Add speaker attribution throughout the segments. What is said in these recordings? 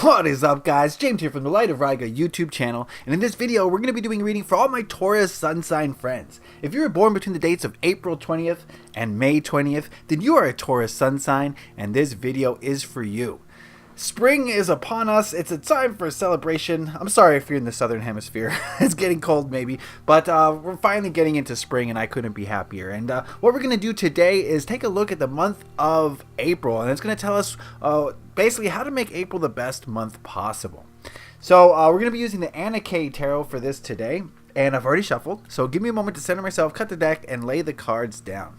Speaker 1: What is up, guys? James here from the Light of Riga YouTube channel, and in this video we're going to be doing a reading for all my Taurus sun sign friends. If you were born between the dates of April 20th and May 20th, then you are a Taurus sun sign, and this video is for you. Spring is upon us. It's a time for a celebration. I'm sorry if you're in the southern hemisphere. It's getting cold maybe, but we're finally getting into spring and I couldn't be happier. And what we're going to do today is take a look at the month of April, and it's going to tell us basically how to make April the best month possible. So we're going to be using the MacLeod tarot for this today, and I've already shuffled. So give me a moment to center myself, cut the deck, and lay the cards down.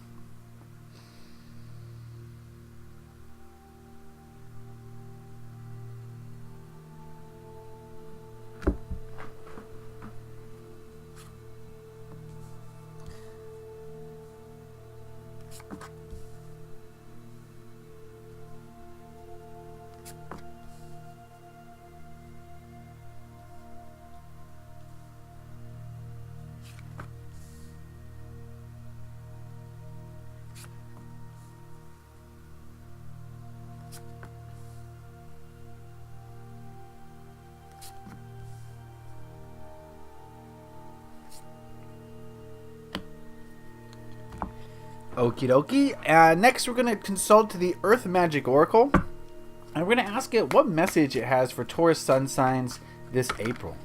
Speaker 1: Okie dokie. Next, we're going to consult the Earth Magic Oracle, and we're going to ask it what message it has for Taurus sun signs this April.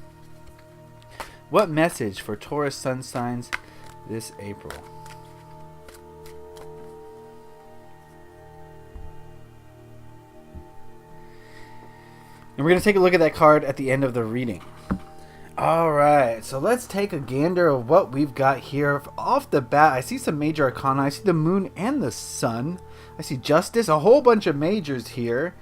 Speaker 1: What message for Taurus sun signs this April? And we're going to take a look at that card at the end of the reading. Alright, so let's take a gander of what we've got here. Off the bat, I see some major arcana. I see the moon and the sun. I see justice, a whole bunch of majors here.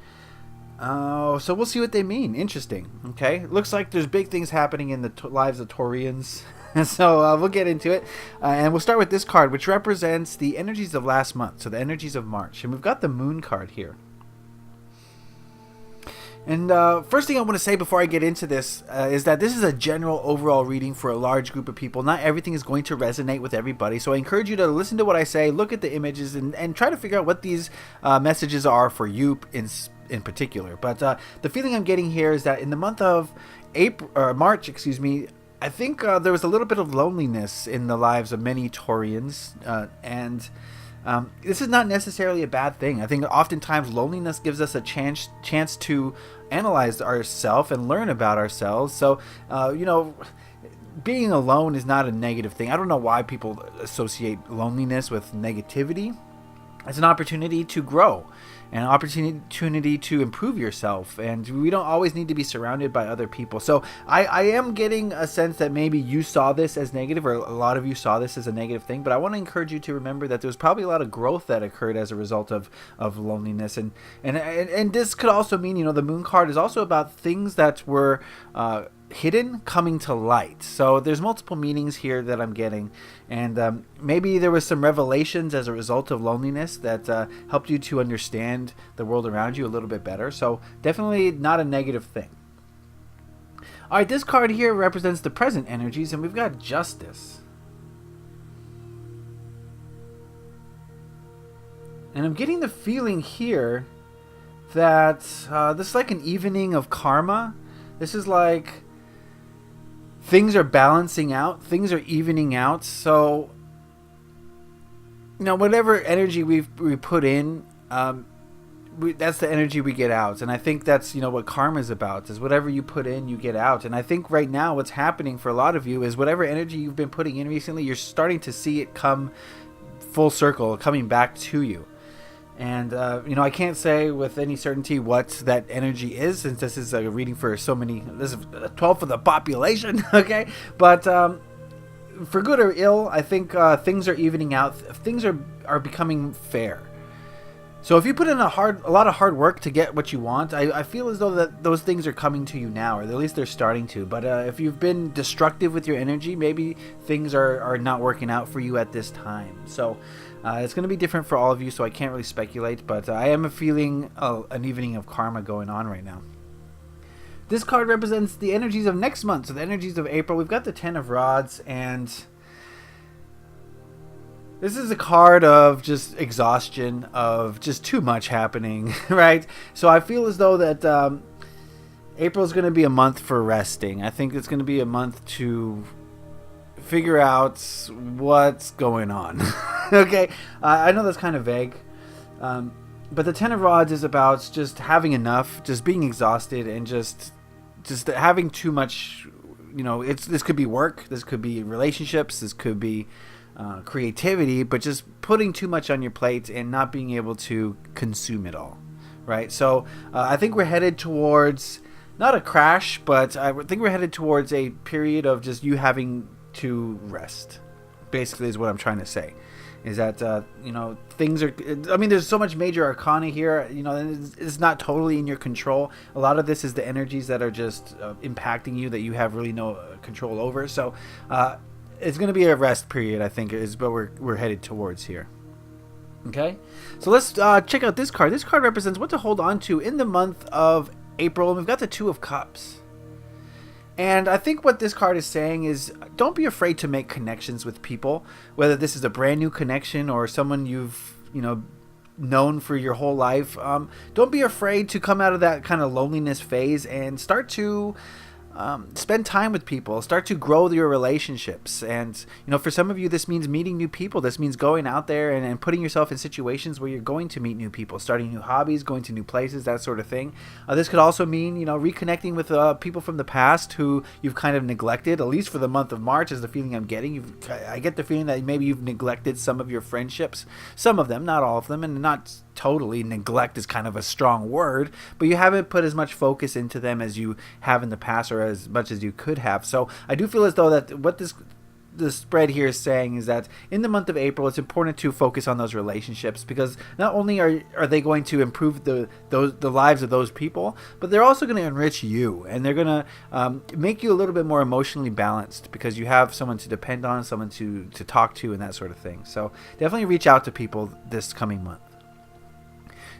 Speaker 1: So we'll see what they mean. Interesting. Okay, looks like there's big things happening in the lives of Taurians. So we'll get into it. And we'll start with this card, which represents the energies of last month. So the energies of March. And we've got the moon card here. And first thing I want to say before I get into this is that this is a general overall reading for a large group of people. Not everything is going to resonate with everybody. So I encourage you to listen to what I say, look at the images, and try to figure out what these messages are for you in particular. But the feeling I'm getting here is that in the month of March, excuse me, I think there was a little bit of loneliness in the lives of many Taurians, and this is not necessarily a bad thing. I think oftentimes loneliness gives us a chance to analyze ourselves and learn about ourselves. So, you know, being alone is not a negative thing. I don't know why people associate loneliness with negativity. It's an opportunity to grow, an opportunity to improve yourself, and we don't always need to be surrounded by other people. So I am getting a sense that maybe you saw this as negative, or a lot of you saw this as a negative thing, but I want to encourage you to remember that there's probably a lot of growth that occurred as a result of loneliness, and this could also mean, you know, the moon card is also about things that were hidden coming to light. So there's multiple meanings here that I'm getting, and maybe there was some revelations as a result of loneliness that helped you to understand the world around you a little bit better. So definitely not a negative thing. All right, this card here represents the present energies, and we've got justice. And I'm getting the feeling here that this is like an evening of karma. This is like things are balancing out, things are evening out. So, you know, whatever energy we put in, that's the energy we get out. And I think that's, you know, what karma is about, is whatever you put in, you get out. And I think right now what's happening for a lot of you is whatever energy you've been putting in recently, you're starting to see it come full circle, coming back to you. And, you know, I can't say with any certainty what that energy is, since this is a reading for so many, this is 12 for the population, okay? But for good or ill, I think things are evening out. Things are becoming fair. So if you put in a lot of hard work to get what you want, I feel as though that those things are coming to you now, or at least they're starting to. But if you've been destructive with your energy, maybe things are not working out for you at this time. So it's going to be different for all of you, so I can't really speculate, but I am feeling an evening of karma going on right now. This card represents the energies of next month, so the energies of April. We've got the Ten of Rods, and This is a card of just exhaustion, of just too much happening, right? So I feel as though that April's going to be a month for resting. I think it's going to be a month to figure out what's going on. Okay, I know that's kind of vague, but the Ten of Rods is about just having enough, just being exhausted, and just having too much. This could be work, this could be relationships, this could be creativity, but just putting too much on your plate and not being able to consume it all, right? So I think we're headed towards not a crash, but I think we're headed towards a period of just you having to rest. Basically, is what I'm trying to say. Is that things are. I mean, there's so much major arcana here. It's not totally in your control. A lot of this is the energies that are just impacting you that you have really no control over. So it's going to be a rest period, I think, is what we're headed towards here. Okay, so let's check out this card. This card represents what to hold on to in the month of April, and we've got the Two of Cups. And I think what this card is saying is don't be afraid to make connections with people, whether this is a brand new connection or someone you've known for your whole life. Don't be afraid to come out of that kind of loneliness phase and start to spend time with people, start to grow your relationships. And for some of you, this means meeting new people. This means going out there and putting yourself in situations where you're going to meet new people, starting new hobbies, going to new places, that sort of thing. This could also mean reconnecting with people from the past who you've kind of neglected, at least for the month of March is the feeling I'm getting. I get the feeling that maybe you've neglected some of your friendships, some of them, not all of them, and not totally. Neglect is kind of a strong word, but you haven't put as much focus into them as you have in the past, or as much as you could have. So I do feel as though that what the spread here is saying is that in the month of April, it's important to focus on those relationships, because not only are they going to improve the lives of those people, but they're also going to enrich you, and they're going to make you a little bit more emotionally balanced, because you have someone to depend on, someone to talk to, and that sort of thing. So definitely reach out to people this coming month.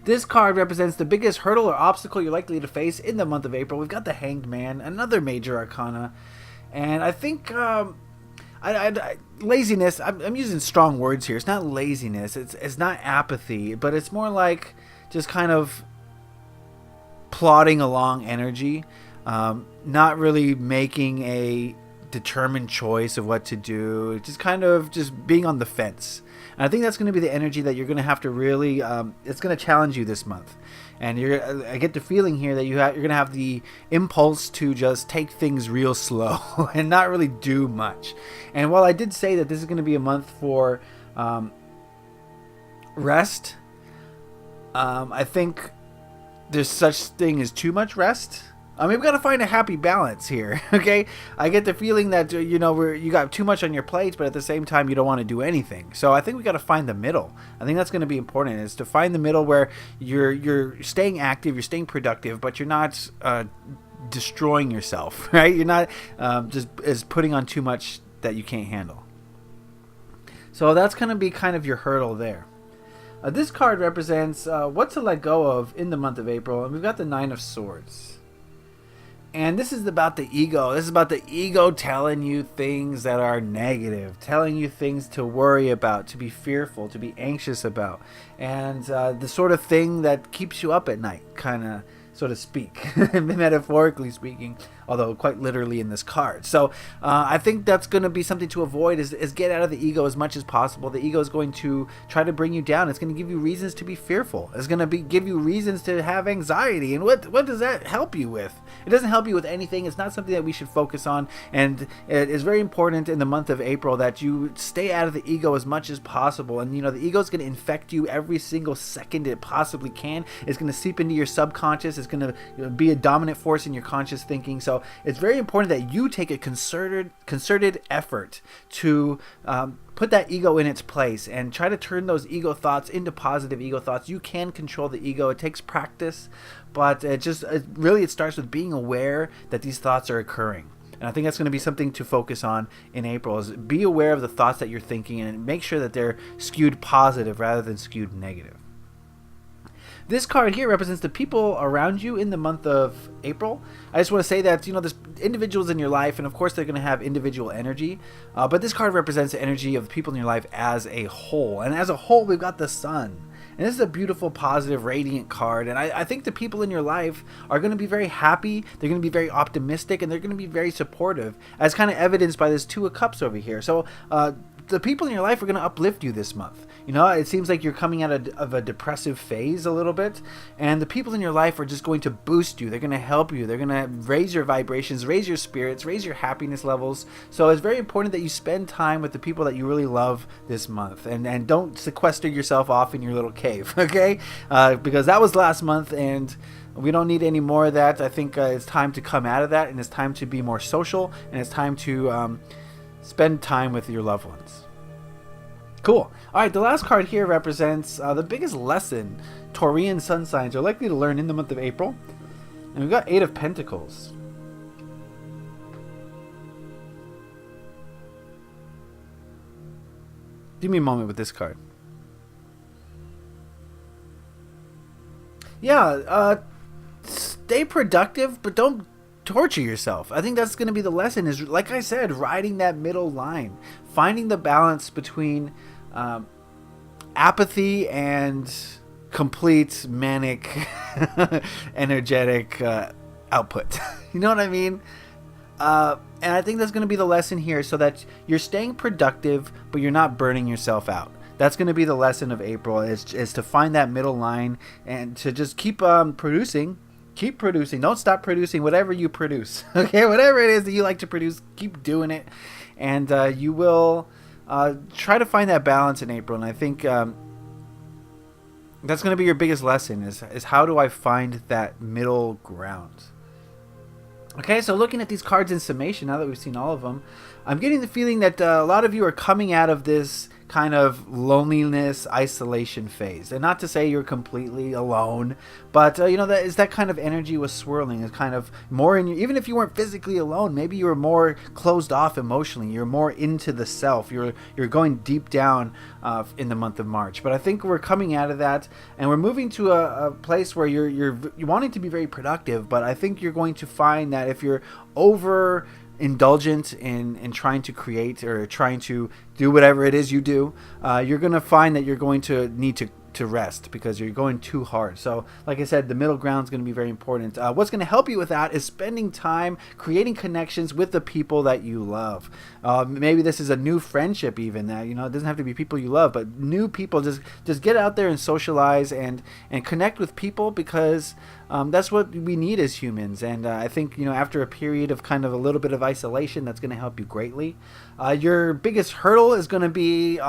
Speaker 1: This card represents the biggest hurdle or obstacle you're likely to face in the month of April. We've got the Hanged Man, another major arcana. And I think laziness, I'm using strong words here. It's not laziness. It's not apathy, but it's more like just kind of plodding along energy, not really making a determined choice of what to do, just kind of just being on the fence. And I think that's going to be the energy that you're going to have to really, it's going to challenge you this month. And I get the feeling here that you're going to have the impulse to just take things real slow and not really do much. And while I did say that this is going to be a month for rest, I think there's such thing as too much rest. I mean, we've got to find a happy balance here, okay? I get the feeling that, you got too much on your plate, but at the same time, you don't want to do anything. So I think we got to find the middle. I think that's going to be important, is to find the middle where you're staying active, you're staying productive, but you're not destroying yourself, right? You're not just putting on too much that you can't handle. So that's going to be kind of your hurdle there. This card represents what to let go of in the month of April, and we've got the Nine of Swords. And this is about the ego. This is about the ego telling you things that are negative, telling you things to worry about, to be fearful, to be anxious about, and the sort of thing that keeps you up at night, kind of, so to speak, metaphorically speaking, although quite literally in this card. So I think that's going to be something to avoid, is get out of the ego as much as possible. The ego is going to try to bring you down. It's going to give you reasons to be fearful. It's going to give you reasons to have anxiety. And what does that help you with? It doesn't help you with anything. It's not something that we should focus on. And it is very important in the month of April that you stay out of the ego as much as possible. And, the ego is going to infect you every single second it possibly can. It's going to seep into your subconscious. It's going to be a dominant force in your conscious thinking. So it's very important that you take a concerted effort to put that ego in its place and try to turn those ego thoughts into positive ego thoughts. You can control the ego. It takes practice, but it starts with being aware that these thoughts are occurring. And I think that's going to be something to focus on in April, is be aware of the thoughts that you're thinking and make sure that they're skewed positive rather than skewed negative. This card here represents the people around you in the month of April. I just want to say that, there's individuals in your life, and of course they're going to have individual energy, but this card represents the energy of the people in your life as a whole. And as a whole, we've got the Sun. And this is a beautiful, positive, radiant card. And I think the people in your life are going to be very happy. They're going to be very optimistic, and they're going to be very supportive, as kind of evidenced by this Two of Cups over here. So the people in your life are going to uplift you this month. You know, it seems like you're coming out of a depressive phase a little bit, and the people in your life are just going to boost you. They're going to help you. They're going to raise your vibrations, raise your spirits, raise your happiness levels. So it's very important that you spend time with the people that you really love this month, and don't sequester yourself off in your little cave, okay? Because that was last month, and we don't need any more of that. I think it's time to come out of that, and it's time to be more social, and it's time to spend time with your loved ones. Cool. All right, the last card here represents the biggest lesson Taurian sun signs are likely to learn in the month of April. And we've got Eight of Pentacles. Give me a moment with this card. Yeah, stay productive, but don't torture yourself. I think that's going to be the lesson, is, like I said, riding that middle line, finding the balance between apathy and complete manic energetic output. You know what I mean? And I think that's going to be the lesson here, so that you're staying productive but you're not burning yourself out. That's going to be the lesson of April, is to find that middle line and to just keep producing. Keep producing. Don't stop producing whatever you produce. Okay, whatever it is that you like to produce, keep doing it, and you will try to find that balance in April. And I think that's going to be your biggest lesson, is how do I find that middle ground. Okay, so looking at these cards in summation, now that we've seen all of them, I'm getting the feeling that a lot of you are coming out of this kind of loneliness, isolation phase. And not to say you're completely alone, but you know, that is, that kind of energy was swirling. It's kind of more in you. Even if you weren't physically alone, maybe you were more closed off emotionally. You're more into the self. You're going deep down in the month of March. But I think we're coming out of that, and we're moving to a place where you're wanting to be very productive. But I think you're going to find that if you're over indulgent in trying to create or trying to do whatever it is you do, you're going to find that you're going to need to rest, because you're going too hard. So like I said, the middle ground is going to be very important. What's going to help you with that is spending time creating connections with the people that you love. Maybe this is a new friendship, even that, you know, it doesn't have to be people you love, but new people. Just get out there and socialize and connect with people, because that's what we need as humans. And I think, you know, after a period of kind of a little bit of isolation, that's going to help you greatly. Your biggest hurdle is going to be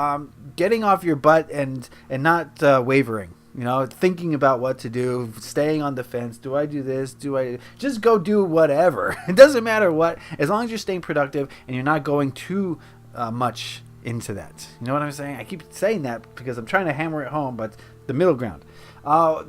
Speaker 1: getting off your butt and not wavering. You know, thinking about what to do, staying on the fence. Do I do this? Do I just go do whatever? It doesn't matter what, as long as you're staying productive and you're not going too much into that. You know what I'm saying? I keep saying that because I'm trying to hammer it home, but the middle ground.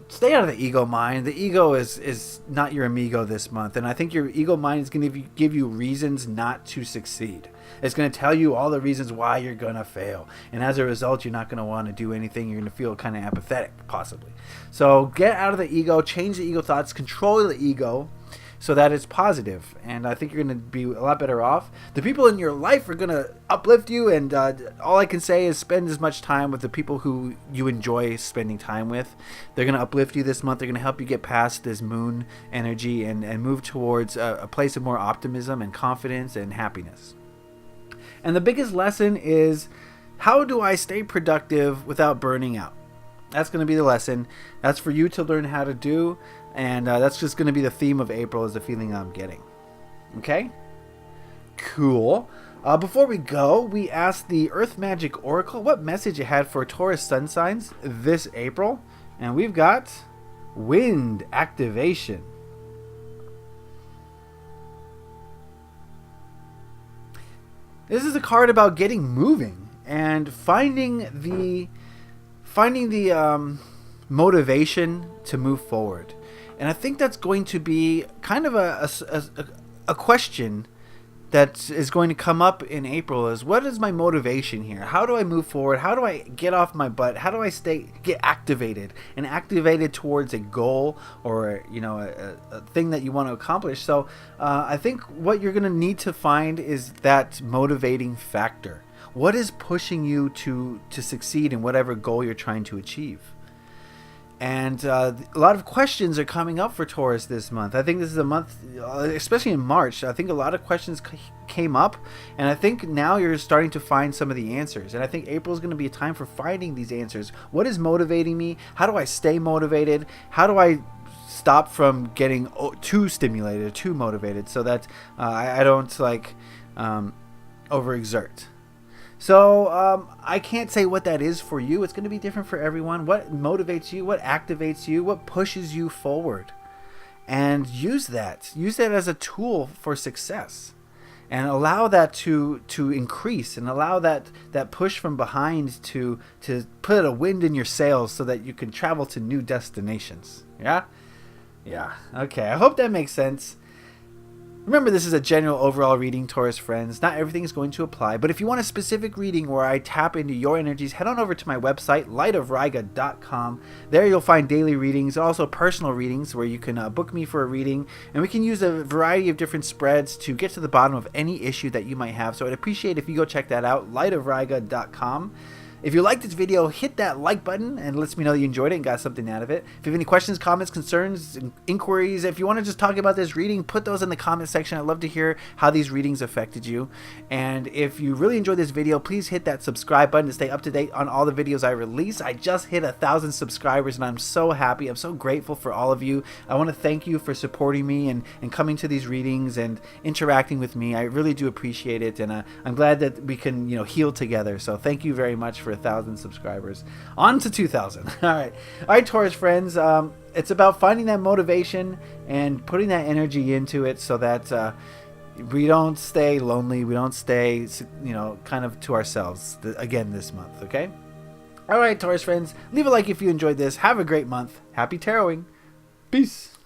Speaker 1: Stay out of the ego mind. The ego is not your amigo this month, and I think your ego mind is going to give you reasons not to succeed. It's going to tell you all the reasons why you're going to fail, and as a result, you're not going to want to do anything. You're going to feel kind of apathetic, possibly. So get out of the ego, change the ego thoughts, control the ego, so that it's positive, and I think you're going to be a lot better off. The people in your life are going to uplift you, and all I can say is spend as much time with the people who you enjoy spending time with. They're going to uplift you this month. They're going to help you get past this moon energy and move towards a place of more optimism and confidence and happiness. And the biggest lesson is, how do I stay productive without burning out? That's going to be the lesson. That's for you to learn how to do. And that's just going to be the theme of April, is the feeling I'm getting. Okay? Cool. Before we go, we asked the Earth Magic Oracle what message it had for Taurus sun signs this April. And we've got wind activation. This is a card about getting moving and finding the motivation to move forward. And I think that's going to be kind of a question that is going to come up in April, is what is my motivation here? How do I move forward? How do I get off my butt? How do I get activated towards a goal, or, you know, a thing that you want to accomplish? So I think what you're going to need to find is that motivating factor. What is pushing you to succeed in whatever goal you're trying to achieve? And a lot of questions are coming up for Taurus this month. I think this is a month, especially in March, I think a lot of questions came up, and I think now you're starting to find some of the answers. And I think April is going to be a time for finding these answers. What is motivating me? How do I stay motivated? How do I stop from getting too stimulated, too motivated, so that I don't like overexert? So I can't say what that is for you. It's going to be different for everyone. What motivates you? What activates you? What pushes you forward? And use that. Use that as a tool for success. And allow that to increase, and allow that push from behind to put a wind in your sails so that you can travel to new destinations. Yeah? Yeah. Okay. I hope that makes sense. Remember, this is a general overall reading, Taurus friends. Not everything is going to apply, but if you want a specific reading where I tap into your energies, head on over to my website, lightofriga.com. There you'll find daily readings, also personal readings where you can book me for a reading, and we can use a variety of different spreads to get to the bottom of any issue that you might have. So I'd appreciate if you go check that out, lightofriga.com. If you liked this video, hit that like button and lets me know you enjoyed it and got something out of it. If you have any questions, comments, concerns, inquiries, if you want to just talk about this reading, put those in the comment section. I'd love to hear how these readings affected you. And if you really enjoyed this video, please hit that subscribe button to stay up to date on all the videos I release. I just hit 1,000 subscribers and I'm so happy. I'm so grateful for all of you. I want to thank you for supporting me and coming to these readings and interacting with me. I really do appreciate it, and I'm glad that we can heal together. So thank you very much for 1,000 subscribers. On to 2,000. All right, Taurus friends. It's about finding that motivation and putting that energy into it so that we don't stay lonely. We don't stay, kind of to ourselves again this month. Okay. All right, Taurus friends. Leave a like if you enjoyed this. Have a great month. Happy taroting. Peace.